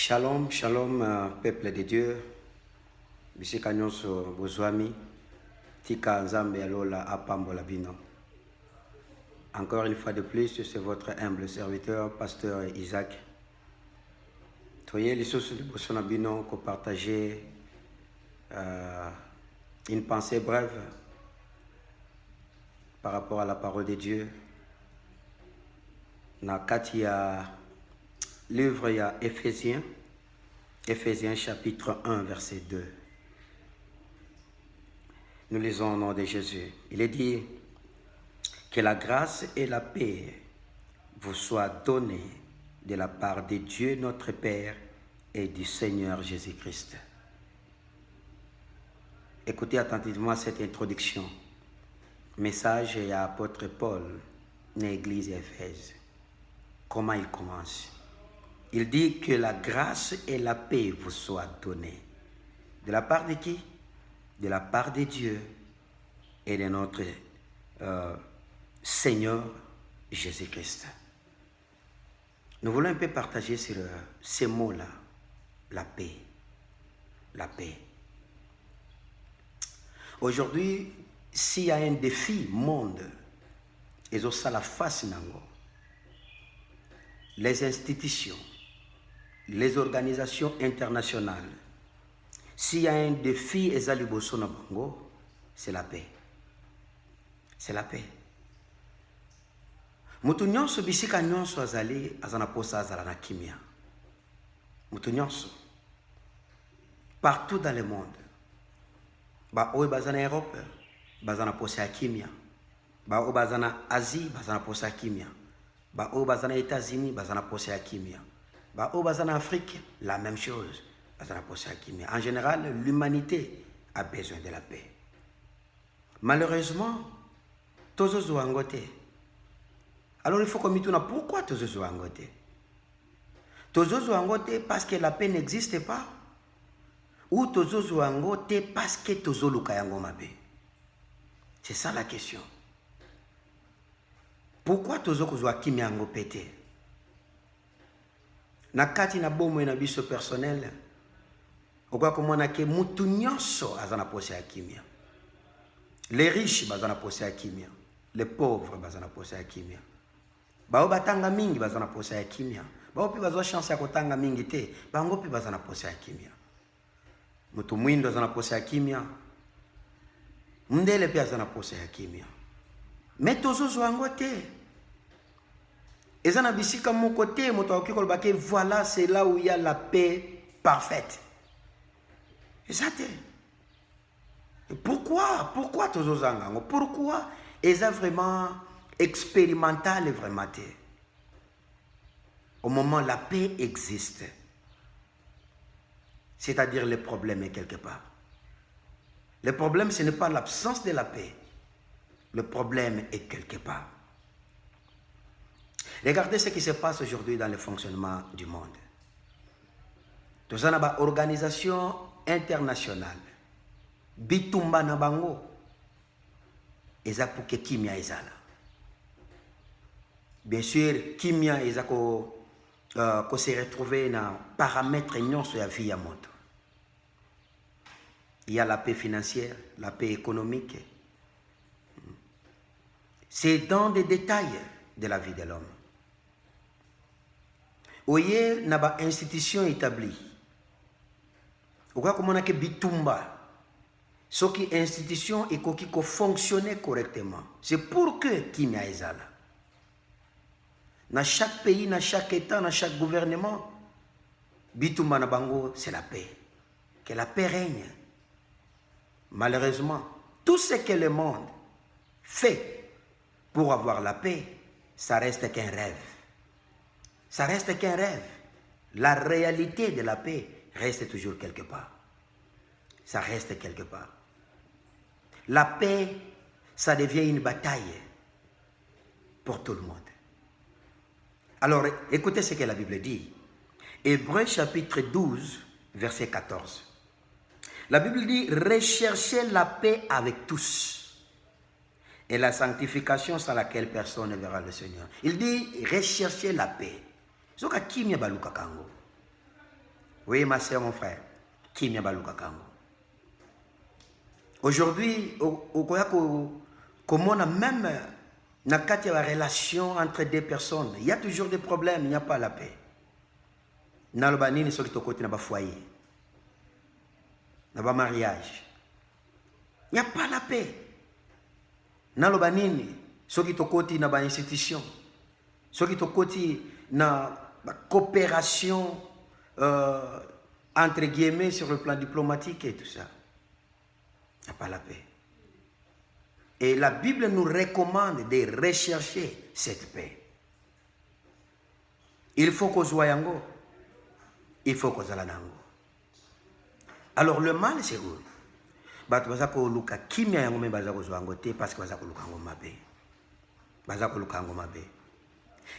Shalom, shalom, peuple de Dieu. Bisika nyonso bozwami. Tika nzambe alola apambola bino. Encore une fois de plus, c'est votre humble serviteur, pasteur Isaac. Toye lisusu liboso na bino ko partager une pensée brève par rapport à la parole de Dieu. Na kati ya livre il y a Éphésiens chapitre 1 verset 2. Nous lisons au nom de Jésus. Il est dit que la grâce et la paix vous soient données de la part de Dieu notre Père et du Seigneur Jésus-Christ. Écoutez attentivement cette introduction. Message à apôtre Paul, l'église Éphèse. Comment il commence? Il dit que la grâce et la paix vous soient données. De la part de qui? De la part de Dieu et de notre Seigneur Jésus-Christ. Nous voulons un peu partager sur ces mots-là. La paix. La paix. Aujourd'hui, s'il y a un défi monde, et ça la face nango, les institutions, les organisations internationales, s'il y a un défi, c'est la paix. C'est la paix. Mutu nyonso bisika nyonso azali azana posa azala na kimia. Mutu nyonso. Partout dans le monde. Ba oy bazana Europe, bazana posa kimia. Ba oy bazana Asie, bazana posa kimia. Ba oy bazana États-Unis, bazana posa kimia. Ba oy bazana Afrique, la même chose. En général, l'humanité a besoin de la paix. Malheureusement, tozo angote. Alors il faut qu'on me dise pourquoi tozo angote. Tozo angote parce que la paix n'existe pas. Ou tozo angote parce que tozo lukayango mabe. C'est ça la question. Pourquoi tozo kozwa kimi yango pété? Na kati na bomo na biso personnel. Oka komona ke mutu nyonso azana pose ya kimia. Les riches bazana pose ya kimia. Les pauvres bazana pose ya kimia. Bao batanga mingi bazana pose ya kimia. Bao pi bazwa chance ya kotanga mingi te, bango pi bazana pose ya kimia. Mutu mwindo azana pose ya kimia. Mndele pi azana pose ya kimia. Mais tozo ango te. Ezana bisika mon côté, moto okiko lobake, voilà, c'est là où il y a la paix parfaite. Exact. Pourquoi tous angango? Pourquoi est-ce vraiment expérimental et vraiment? Au moment la paix existe, c'est-à-dire le problème est quelque part. Le problème ce n'est pas l'absence de la paix. Le problème est quelque part. Regardez ce qui se passe aujourd'hui dans le fonctionnement du monde. Tous en a organisation internationale. Bitumba na bango. Eza pour que kimia ezala. Bien sûr, kimia eza ko se retrouver dans paramètres nyonso ya vie ya moto. Il y a la paix financière, la paix économique. C'est dans des détails de la vie de l'homme. Oye na ba institution établie. Oka komona ke bitumba. Ce qui institution et qui fonctionner correctement. C'est pour que kimia ezala. Dans chaque pays, dans chaque état, dans chaque gouvernement, bitumba na bango, c'est la paix. Que la paix règne. Malheureusement, tout ce que le monde fait pour avoir la paix, ça reste qu'un rêve. Ça reste qu'un rêve. La réalité de la paix reste toujours quelque part. Ça reste quelque part. La paix, ça devient une bataille pour tout le monde. Alors, écoutez ce que la Bible dit. Hébreux chapitre 12, verset 14. La Bible dit, recherchez la paix avec tous et la sanctification sans laquelle personne ne verra le Seigneur. Il dit, recherchez la paix. Zoka kimia baluka kango. Oui, ma soeur, mon frère. Kimia baluka kango. Aujourd'hui, comment on a même dans la relation entre deux personnes, il y a toujours des problèmes, il n'y a pas la paix. Dans le banini, ceux qui sont côté, dans le foyer, dans le mariage, il n'y a pas la paix. Dans le banini, ceux qui sont côté, dans l'institution, ceux qui sont côté, dans la coopération, entre guillemets, sur le plan diplomatique et tout ça. Il n'y a pas la paix. Et la Bible nous recommande de rechercher cette paix. Il faut qu'on soit yango. Il faut qu'on soit yango. Alors le mal, c'est où? Parce qu'il y a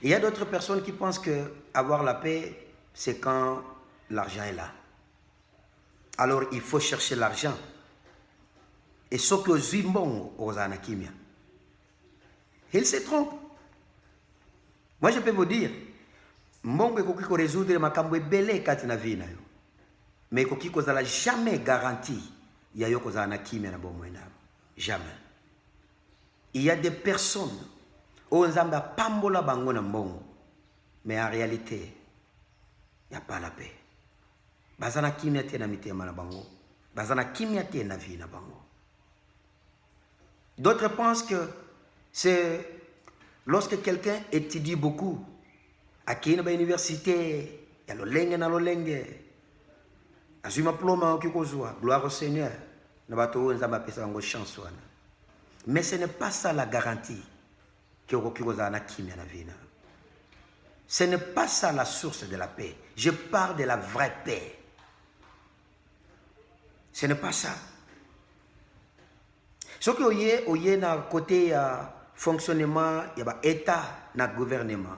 il y a d'autres personnes qui pensent que avoir la paix, c'est quand l'argent est là. Alors il faut chercher l'argent. Et ce que Zimbong Ozana Kimia. Il se trompe. Moi je peux vous dire, Mbongo est ko résoudre makambo belé katina vie na yo. Mais ko kiko zala jamais garantie ya yo kozana Kimia na bomo ena. Jamais. Il y a des personnes où nzamba pambola bango na mbongo. Mais en réalité, il n'y a pas la paix. Bazana Kimia te na mitema na bango. Bazana Kimia te na vie na bango. D'autres pensent que c'est lorsque quelqu'un étudie beaucoup, à l'université, il y a le lengue na le lengue, à ma ploma qui kozwa, gloire au Seigneur, mais ce n'est pas ça la garantie que ce n'est pas ça la source de la paix. Je parle de la vraie paix. Ce n'est pas ça. Ce qui est dans le côté fonctionnement, il y a l'État, dans le gouvernement.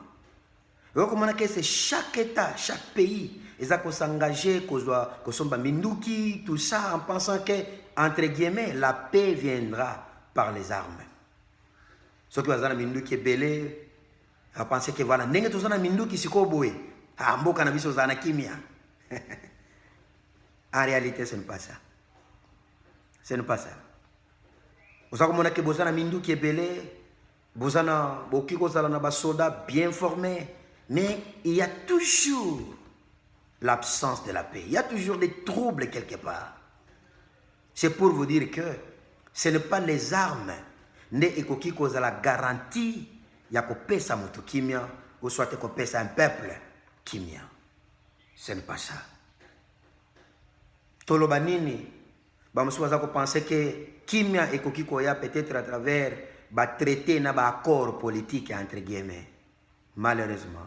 C'est chaque État, chaque pays, ils ont s'engager, qu'ils sont minduki, tout ça, en pensant que, entre guillemets, la paix viendra par les armes. Ce qui est minduki est belé, à penser que voilà, n'est-ce que tout ça minduki si koboé, à mboka na biso zana kimia. En réalité, ce n'est pas ça. Ce n'est pas ça. Vous savez que vous avez mindu qui est belé, vous avez des soldats bien formés, mais il y a toujours l'absence de la paix. Il y a toujours des troubles quelque part. C'est pour vous dire que ce n'est pas les armes, ne ekoki koza la garantie ya kopesa moto kimia ou soit kopesa un peuple kimia. Ce n'est pas ça. Tolobanini, bamusuwaza ko penser que Kimia et Kokikoya peut-être à travers traité na accord politique entre guillemets. Malheureusement.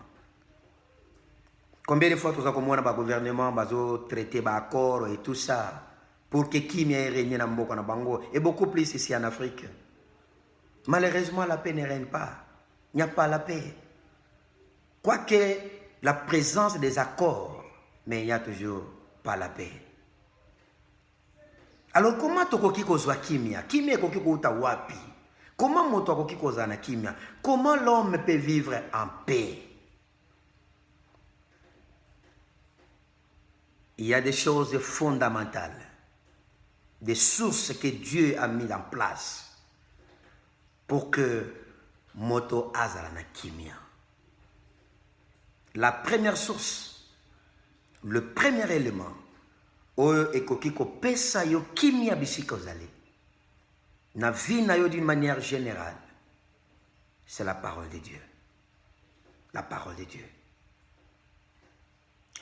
Combien de fois nous avons vu le gouvernement traité accord et tout ça pour que Kimia règne dans Mboko na Bango et beaucoup plus ici en Afrique. Malheureusement, la paix ne règne pas. Il n'y a pas la paix. Quoique la présence des accords, mais il n'y a toujours pas la paix. Alors comment tokoki kozwa kimia? Kimia koki kouta wapi? Comment moto koki kozana kimia? Comment l'homme peut vivre en paix? Il y a des choses fondamentales, des sources que Dieu a mis en place pour que moto azala kimia. La première source, le premier élément, d'une manière générale, c'est la parole de Dieu. La parole de Dieu.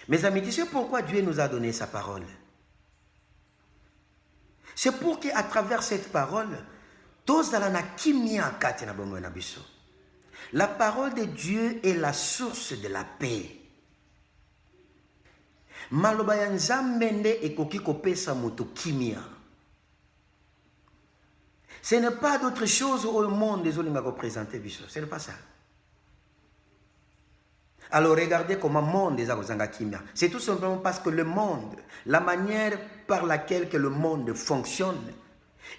Mes amis, tu sais pourquoi Dieu nous a donné sa parole? C'est pour qu'à travers cette parole, la parole de Dieu est la source de la paix. Maloba ya nzambe nde ekoki kopesa moto kimia. Ce n'est pas d'autre chose au monde des olinga représenter biso. Ce n'est pas ça. Alors regardez comment le monde est à kimia. C'est tout simplement parce que le monde, la manière par laquelle que le monde fonctionne,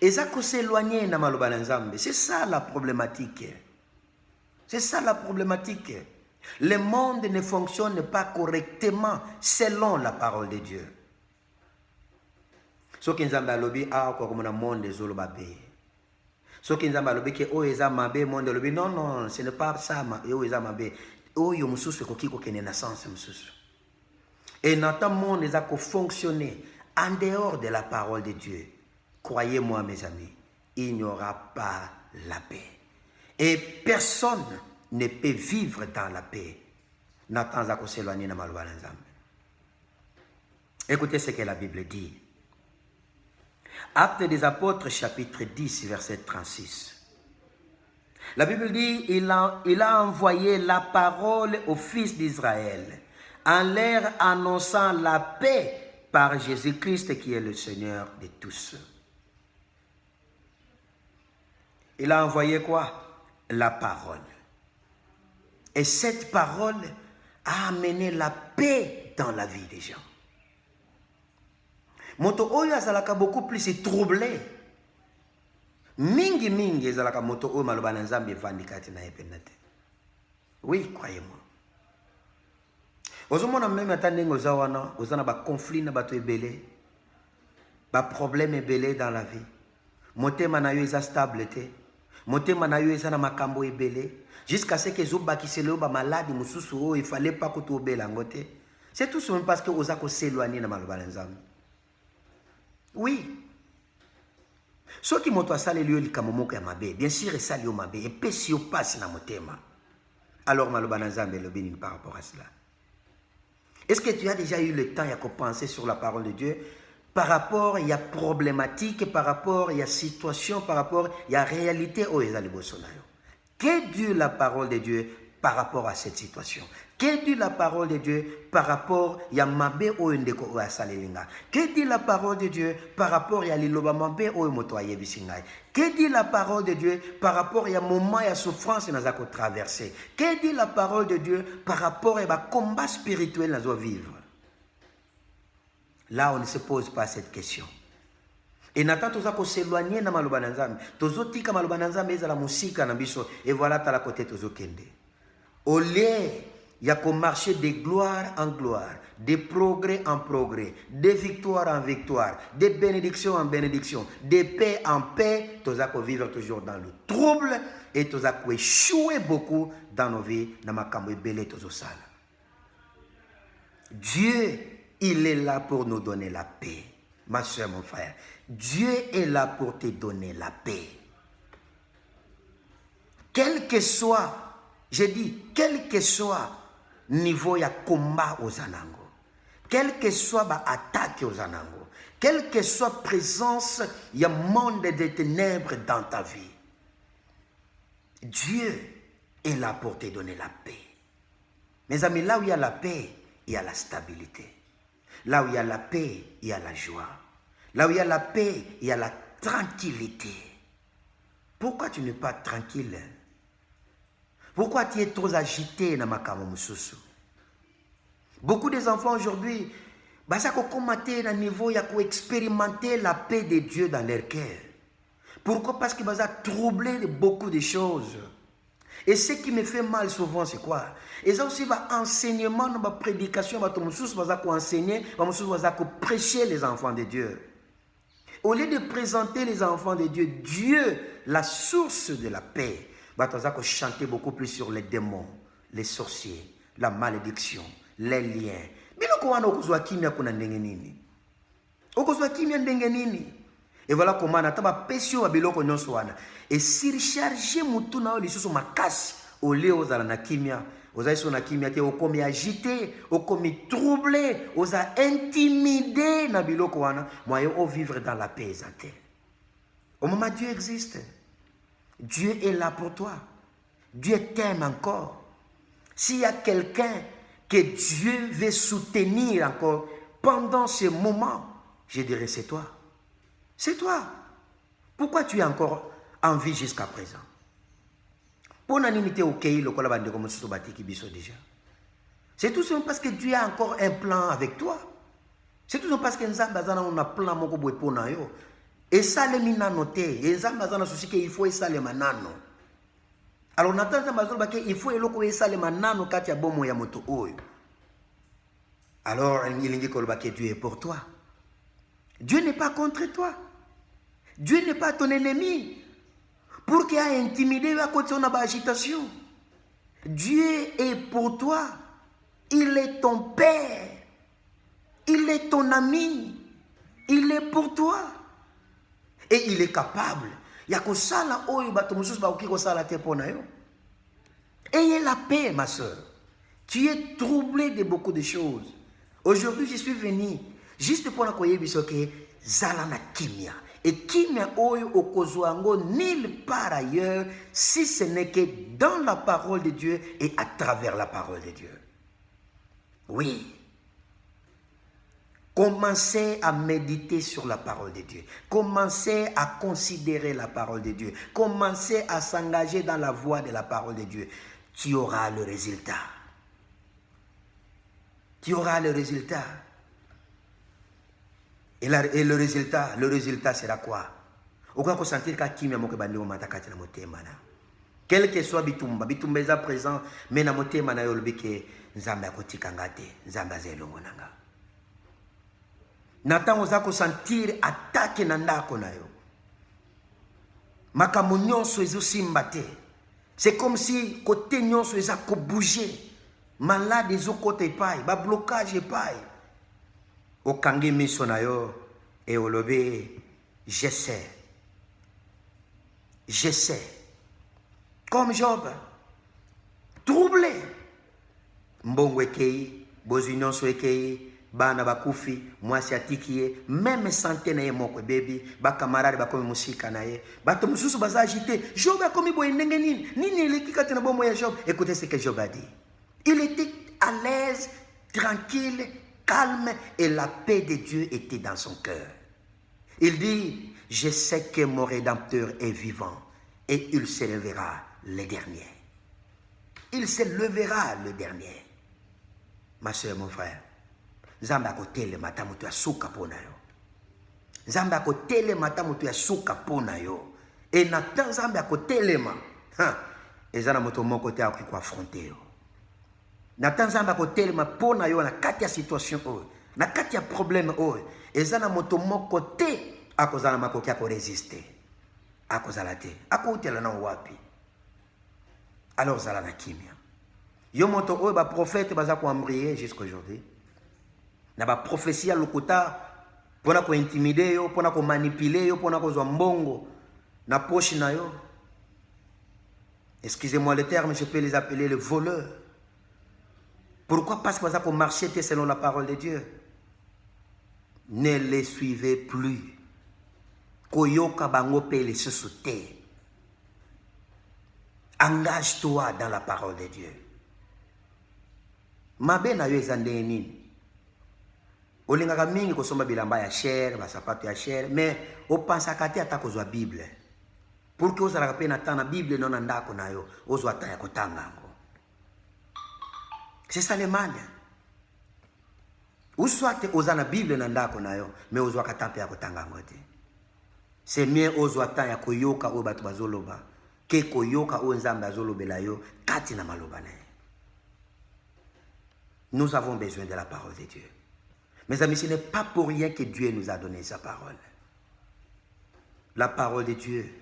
est à s'éloigner na maloba ya nzambe. C'est ça la problématique. C'est ça la problématique. Le monde ne fonctionne pas correctement selon la parole de Dieu. Ce qui nous a dit, comme le monde des Zolobabé. Ce qui nous a dit, que Oeza Mabé, monde lobi. Non, non, ce n'est pas ça, Oeza Mabé. Oyo Moussous, qui est naissance, Moussous. Et notre monde a fonctionné en dehors de la parole de Dieu. Croyez-moi, mes amis, il n'y aura pas la paix. Et personne ne peut vivre dans la paix. Écoutez ce que la Bible dit. Actes des Apôtres, chapitre 10, verset 36. La Bible dit, il a envoyé la parole aux fils d'Israël en leur annonçant la paix par Jésus-Christ qui est le Seigneur de tous. Il a envoyé quoi? La parole. Et cette parole a amené la paix dans la vie des gens. Moto oyo azalaka beaucoup plus troublé. Mingi ezalaka moto oyo maloba na Nzambe evandikati na epenate. Oui, croyez-moi. Ozomona même ata ndenge oza wana, oza na ba conflit na bato ebele, ba problème ebele dans la vie. Motema na yo eza stable te. Motema na yo eza na makambo ebele. Jusqu'à ce que zobakisele ba maladi mususu oyo il fallait pas que tu obela ngote. C'est tout simplement parce que oza ko s'éloigner na maloba na Nzambe. Oui. Ce qui moto asale liyo likamomoko ya mabe, bien sûr esali yo mabe, et puis si yo passe na motema. Alors maloba na Nzambe lo béni par rapport à cela. Est-ce que tu as déjà eu le temps de penser sur la parole de Dieu par rapport il y a problématique, par rapport il y a situation, par rapport il y a réalité au ezali bosonayo. Que dit la parole de Dieu par rapport à cette situation? Que dit la parole de Dieu par rapport à Yamabe ou Ndeko ou Asalelinga? Que dit la parole de Dieu par rapport à Liloba Mabe ou Motoye Bisingai? Que dit la parole de Dieu par rapport à moment et à souffrance que nous avons traversé? Que dit la parole de Dieu par rapport à combat spirituel que nous avons vivre? Là, on ne se pose pas cette question. Et Nathan, tu as s'éloigner na maloba na Nzambe. Tozo tika maloba na Nzambe ezala musika na biso et voilà ta la côté tozo kende. Au lieu il y a qu'on marcher de gloire en gloire, de progrès en progrès, de victoire en victoire, de bénédiction en bénédiction, de paix en paix, tu as vivre toujours dans le trouble et tu as échoué beaucoup dans nos vies dans ma kambo belé tozo sala. Dieu, il est là pour nous donner la paix. Ma soeur, mon frère, Dieu est là pour te donner la paix. Quel que soit, je dis, quel que soit niveau ya combat aux anango, quel que soit ba attaque aux anango, quelle que soit présence ya monde de ténèbres dans ta vie, Dieu est là pour te donner la paix. Mes amis, là où il y a la paix, il y a la stabilité. Là où il y a la paix, il y a la joie. Là où il y a la paix, il y a la tranquillité. Pourquoi tu n'es pas tranquille? Pourquoi tu es trop agité dans ma kamomususu? Beaucoup des enfants aujourd'hui, ça commenter dans niveau, il y a expérimenter la paix de Dieu dans leur cœur. Pourquoi? Parce qu'ils ont troublé de beaucoup de choses. Et ce qui me fait mal souvent, c'est quoi? Et ça aussi, enseignement, dans la prédication, enseigner, prêcher les enfants de Dieu. Au lieu de présenter les enfants de Dieu, Dieu, la source de la paix, on chanter beaucoup plus sur les démons, les sorciers, la malédiction, les liens. Mais et voilà comment on a et si recharger mutuna lisusu makasi au lieu aux na kimia oza na kimia te okomi agité okomi troublé oza intimidé na biloko wana moyen au vivre dans la paix exacte. Au moment Dieu existe, Dieu est là pour toi, Dieu t'aime encore. S'il y a quelqu'un que Dieu veut soutenir encore pendant ce moment, je dirais c'est toi. C'est toi. Pourquoi tu es encore en vie jusqu'à présent? C'est tout simplement parce que Dieu a encore un plan avec toi. C'est tout simplement parce que nous avons un plan pour nous. Et ça, les minanoté. Et ça, il faut ça les manano. Alors Nathan il faut eloko esalema nano kati ya bomo ya moto oyo. Alors il dit que Dieu est pour toi. Dieu n'est pas contre toi. Dieu n'est pas ton ennemi. Pour qu'il ait intimidé à côté de son agitation. Dieu est pour toi. Il est ton père. Il est ton ami. Il est pour toi. Et il est capable. Ayez la paix, ma soeur. Tu es troublé de beaucoup de choses. Aujourd'hui, je suis venu juste pour accueillir que Zalana Kimia. Et Kimia Oyo Okozoango nulle part ailleurs, si ce n'est que dans la parole de Dieu et à travers la parole de Dieu. Oui. Commencez à méditer sur la parole de Dieu. Commencez à considérer la parole de Dieu. Commencez à s'engager dans la voie de la parole de Dieu. Tu auras le résultat. Tu auras le résultat. Et le résultat sera quoi? Quel que soit bitumba est présent, mais na motema na yolbike nzambe akotika ngate, nzambe azelongo nanga. Nathan oza ko sentir attaque na ndako na yo. Makambo nyonso ezosimba te. C'est comme si côté nyonso eza ko bouger. Malade ezokota epai, ba blocage epai. Okangi miso na yo et olobe je sais. Je sais. Comme Job. Troublé. Mbongo ekei, bozu nyonso ekei. Bana bakufi, mwasi atikiye, même santé na ye moko baby, ba camarade ba komi musika na ye. Bato mususu baza agité. Job a komi boye ndenge nini? Nini eleki kati na bomo ya Job? Écoutez ce que Job a dit. Il était à l'aise, tranquille, calme et la paix de Dieu était dans son cœur. Il dit, je sais que mon Rédempteur est vivant et il se lèvera le dernier. Il se lèvera le dernier. Ma soeur, mon frère. Nzambe akotele mata mutu ya suka pona yo. Nzambe akotele mata mutu ya suka pona yo. Et Nathan Nzambe akotelema. Ezana moto moko te akiko affronter yo. Nathan Nzambe akotelema pona yo na kati ya situation oyo. Na kati ya problème oyo. Ezana moto moko te akozala makoki ako résister. Akozala te. Akotela na wapi. Alors zala na kimia. Yo moto oyo ba prophète baza ko embrayer jusqu'aujourd'hui. Na ba prophétie à l'okota pona ko intimider yo, pona ko manipuler yo, pona ko zwa mbongo na poche na yo. Excusez-moi le terme, je peux les appeler les voleurs. Pourquoi? Parce que ça pour marcher selon la parole de Dieu. Ne les suivez plus. Koyoka bango pe les sosute. Engage-toi dans la parole de Dieu. Mabe na yo ezande nini? Olingaka mingi kosomba bilamba ya cher, basapato ya cher, mais opensaka te ata kozwa Bible. Pour que ozalaka pe na tana Bible non ndako na yo, ozwa ta ya kotanga ngo. C'est ça le mal. Ou soit ozana Bible na ndako na yo, mais ozwa katampe ya kotanga ngo te. C'est mieux ozwa ta ya koyoka o batu bazoloba, ke koyoka o nzambe azolobela yo kati na maloba na. Nous avons besoin de la parole de Dieu. Mes amis, ce n'est pas pour rien que Dieu nous a donné sa parole. La parole de Dieu,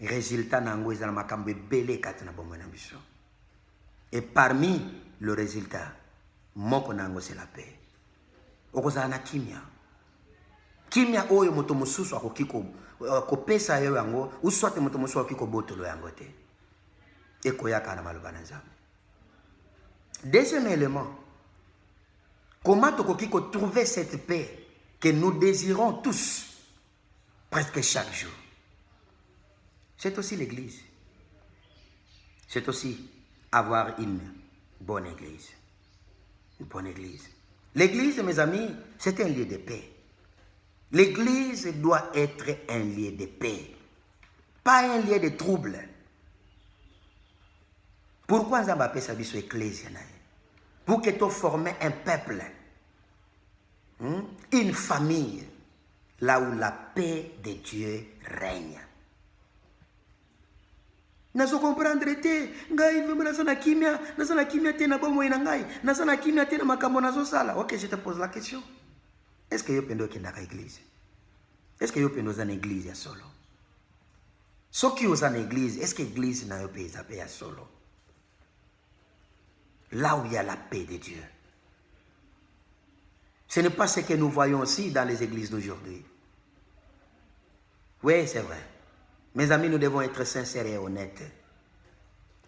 résultat nango ezala makambo ebele kati na bomona biso. Et parmi le résultat, moko nango c'est la paix. Okozala na kimia. Kimia oyo moto mosusu akoki kopesa yo yango, ou soit moto mosusu akoki kobotolo yango te. Ekoyaka na maloba na Nzambe. Deuxième élément, comment tu peux trouver cette paix que nous désirons tous, presque chaque jour? C'est aussi l'église. C'est aussi avoir une bonne église. Une bonne église. L'église, mes amis, c'est un lieu de paix. L'église doit être un lieu de paix, pas un lieu de trouble. Pourquoi nous avons appelé ça une église? Pour que tu formes un peuple, une famille, là où la paix de Dieu règne. nazo comprendre te ngai vema nazana kimia te na bomo ina ngai nazana kimia te na makambo nazo sala. OK, je te pose la question. Est-ce que yo pendo kendaka église? Est-ce que yo pendo za na église ya solo? Soki oza na église, est-ce que église na yo pe zape ya solo? Là où il y a la paix de Dieu. Ce n'est pas ce que nous voyons aussi dans les églises d'aujourd'hui. Oui, c'est vrai. Mes amis, nous devons être sincères et honnêtes.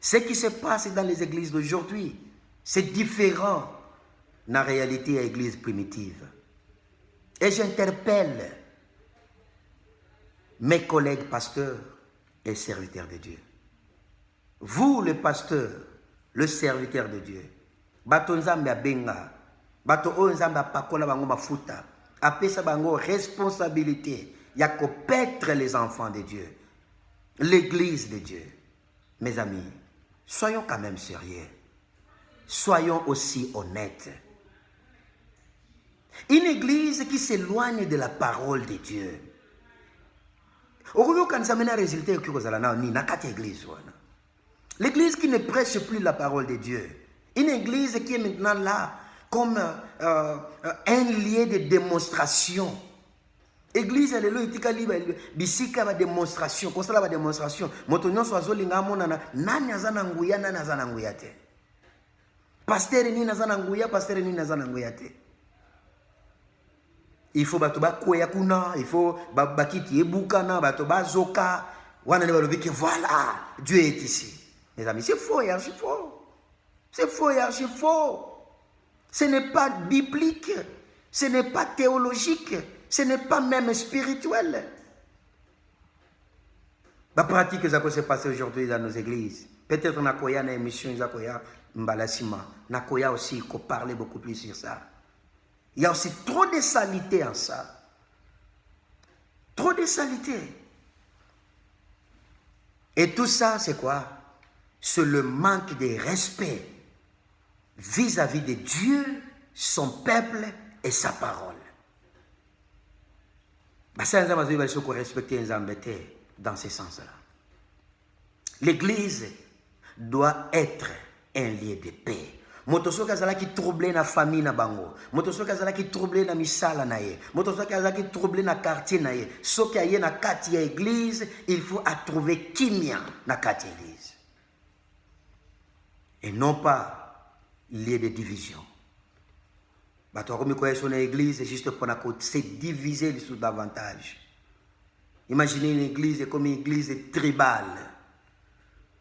Ce qui se passe dans les églises d'aujourd'hui, c'est différent de la réalité de l'église primitive. Et j'interpelle mes collègues pasteurs et serviteurs de Dieu. Vous, le pasteur, le serviteur de Dieu, bato nzambe abenga, bato o nzambe apakola bango mafuta, apesa bango responsabilité, ya ko paître les enfants de Dieu, l'église de Dieu. Mes amis, soyons quand même sérieux. Soyons aussi honnêtes. Une église qui s'éloigne de la parole de Dieu. L'église qui ne prêche plus la parole de Dieu. Une église qui est maintenant là comme un lieu de démonstration. Église, elle est là, bisika ba démonstration, comme ça la démonstration. Motonyo soazo linga monana, nani azana nguya, nani azana nguya te. Pasteur ni nazana nguya, pasteur ni nazana nguya te. Il faut bato ba kwea kuna, il faut bakiti ebukana, bato ba zoka, wana ne balobi que voilà, Dieu est ici. Mes amis, c'est faux et archi faux. C'est faux et archi faux. Ce n'est pas biblique, ce n'est pas théologique. Ce n'est pas même spirituel. La pratique qui se passe aujourd'hui dans nos églises. Peut-être nakoya na émission nakoya mbalasima. Nakoya aussi qu'on parle beaucoup plus sur ça. Il y a aussi trop de saleté en ça. Trop de saleté. Et tout ça, c'est quoi? C'est le manque de respect vis-à-vis de Dieu, son peuple et sa parole. Dans ce sens-là. L'église doit être un lieu de paix. Motosoka zala ki troublé na famille na bango. Motosoka zala ki troublé na misala na ye. Motosoka zala ki troublé na quartier na ye. Soki aye na kati ya église, il faut trouver kimia na kati ya église. Et non pas lieu de division. Bato comme quoi son église juste pour se diviser sous davantage. Imaginez une église comme une église tribale.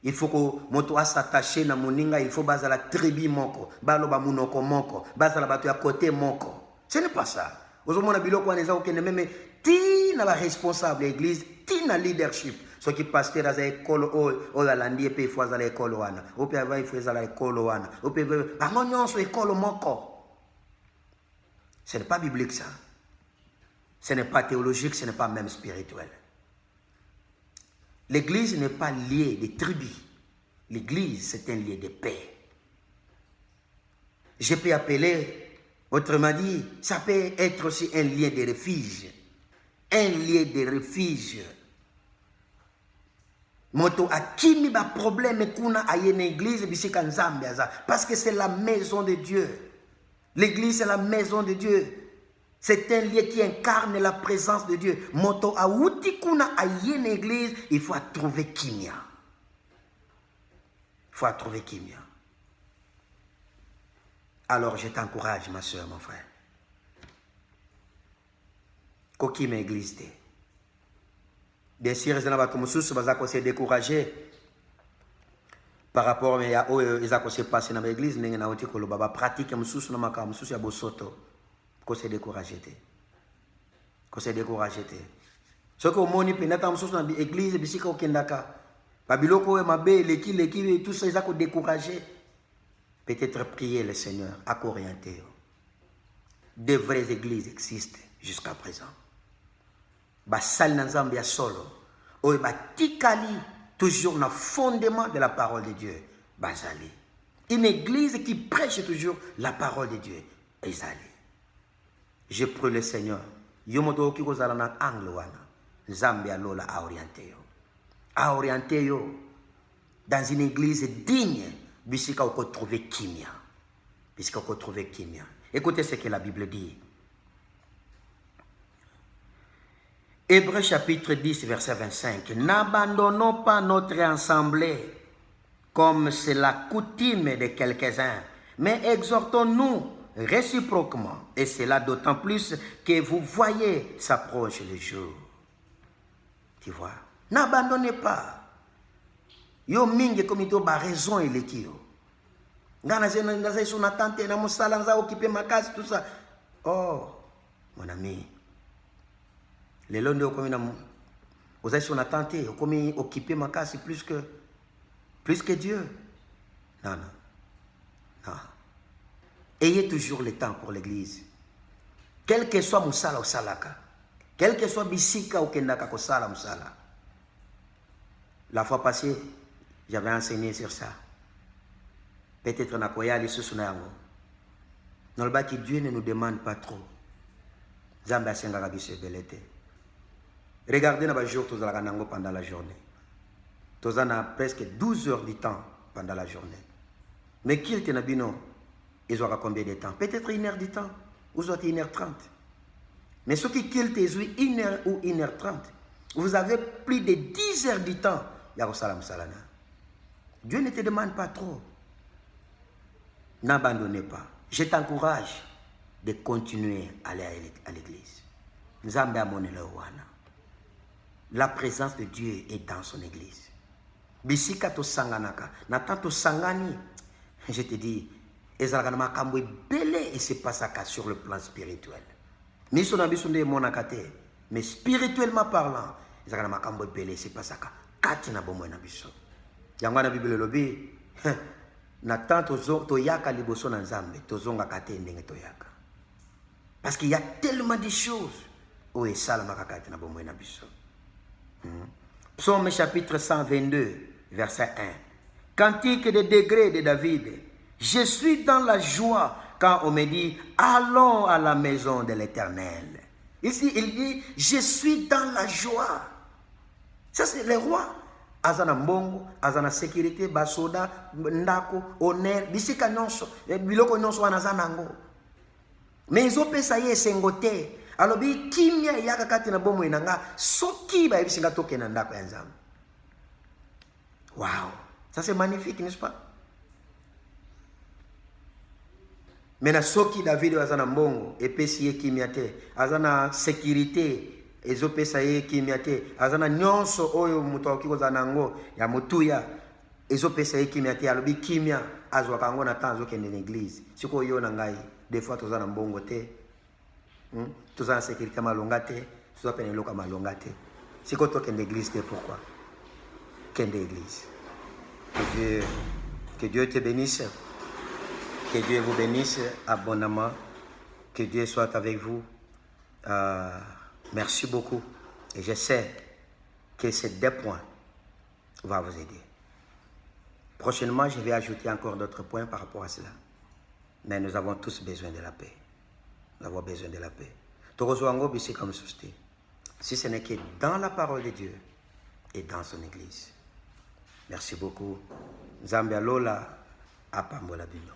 Il faut que moto s'attacher na moninga, il faut baza la tribu moko, baloba munoko moko, baza la bato ya côté moko. Ce n'est pas ça. Ozomona biloko aneza okende même ti na ba responsable église, ti na leadership. Ce qui pasteur à l'école o la landie pe faut à l'école wana. O pe va il faut à l'école wana. O pe bango nyonso école moko. Ce n'est pas biblique ça. Ce n'est pas théologique, ce n'est pas même spirituel. L'église n'est pas liée de tribus. L'église, c'est un lieu de paix. Je peux appeler, autrement dit, ça peut être aussi un lieu de refuge. Un lieu de refuge. Moto akimi ba problème kuna ayene église bisika nzambe aza parce que c'est la maison de Dieu. L'église c'est la maison de Dieu. C'est un lieu qui incarne la présence de Dieu. Moto awuti kuna ayene église, il faut trouver kimia. Il faut trouver kimia. Alors je t'encourage ma soeur, mon frère. Koki ma église te. Bien sûr, les gens qui se découragés par rapport à ce qui se passe dans l'église, ils ont pratiqué les bosoto. Ils se découragés. Ils se découragés. Ce que vous avez dans l'église, c'est que vous avez tout ça, ils sont découragés. Peut-être prier le Seigneur à orienter. De vraies églises existent jusqu'à présent. Basal Nanzambia solo. Ou tikali toujours dans le fondement de la parole de Dieu. Basali. Une église qui prêche toujours la parole de Dieu. Basali. Je prie le Seigneur. Yomoto ki kozala na angle wana. Zambia lola a orienté yo. A orienté yo. dans une église digne, bisika on peut trouver kimia. Bisika on peut trouver kimia. Écoutez ce que la Bible dit. Hébreux chapitre 10, verset 25. N'abandonnons pas notre assemblée comme c'est la coutume de quelques-uns, mais exhortons-nous réciproquement, et cela d'autant plus que vous voyez s'approche le jour. Tu vois? N'abandonnez pas. Yo mingi comme ito ba raison il est yo. Ngana sur na tante na musala nza occuper ma case tout ça. Oh, mon ami. Les londres comme na vous êtes sur na tante, comme occuper ma case plus que Dieu. Non. Ayez toujours le temps pour l'église. Quel que soit musala ou salaka. Quel que soit bisika ou kendaka ko sala musala. La fois passée, j'avais enseigné sur ça. Peut-être na koya li susuna yango. Nolba ki Dieu ne nous demande pas trop. Zamba senga biso belete. Regardez na ba jour tozala nango pendant la journée. Tozana presque 12 heures du temps pendant la journée. Mais qui était na bino, ils auront combien de temps? Peut-être 1 heure du temps, ou soit 1h30. Mais ceux qui quittent 1 heure ou 1h30, vous avez plus de 10 heures du temps. Salam salana. Dieu ne te demande pas trop. N'abandonnez pas. Je t'encourage de continuer à aller à l'église. La présence de Dieu est dans son église. Bisika to sanganaka. Natan to sangani. Je te dis, ezalaka makambo belé et se passe sur le plan spirituel. Miso na biso nde monakate, mais spirituellement parlant, ezalaka makambo belé se passe kati na bomo na biso. Yango na Bible lobi, na tanto to yaka liboso na Nzambe, to zonga kate ndenge to yaka. Parce qu'il y a tellement de choses où est salama kati na bomo na biso. Psaume chapitre 122, verset 1. Cantique des degrés de David. Je suis dans la joie quand on me dit, allons à la maison de l'Éternel. Ici, il dit, je suis dans la joie. Ça, c'est le roi. Azana mbongo, azana sécurité, basoda, ndako, honneur, bisika nyonso, biloko nyonso anazana ngo. Mais ils ont pensé sengote. Alors bi kimia yaka kati na bomo inanga, soki ba bisinga toke na ndako ya Nzambe. Wow, ça c'est magnifique, n'est-ce pas? Mais na soki David azana mbongo, epesi ye kimia te, azana sécurité. Ezopesa ye kimia te, azana nyonso oyo muto akikoza nango ya mutuya, ezopesa ye kimia te, alobi kimia azwa kango na temps azokende l'église. Siko yo na ngai, des fois tozana mbongo te, tozana sécurité malonga te, tozana pene loka malonga te. Siko tokende l'église te, pourquoi? Kende l'église. Que Dieu te bénisse, que Dieu vous bénisse abondamment, que Dieu soit avec vous. Merci beaucoup. Et je sais que ces 2 points vont vous aider. Prochainement, je vais ajouter encore d'autres points par rapport à cela. Mais nous avons tous besoin de la paix. Nous avons besoin de la paix. Si ce n'est que dans la parole de Dieu et dans son église. Merci beaucoup. Zambia Lola Apambola Bino.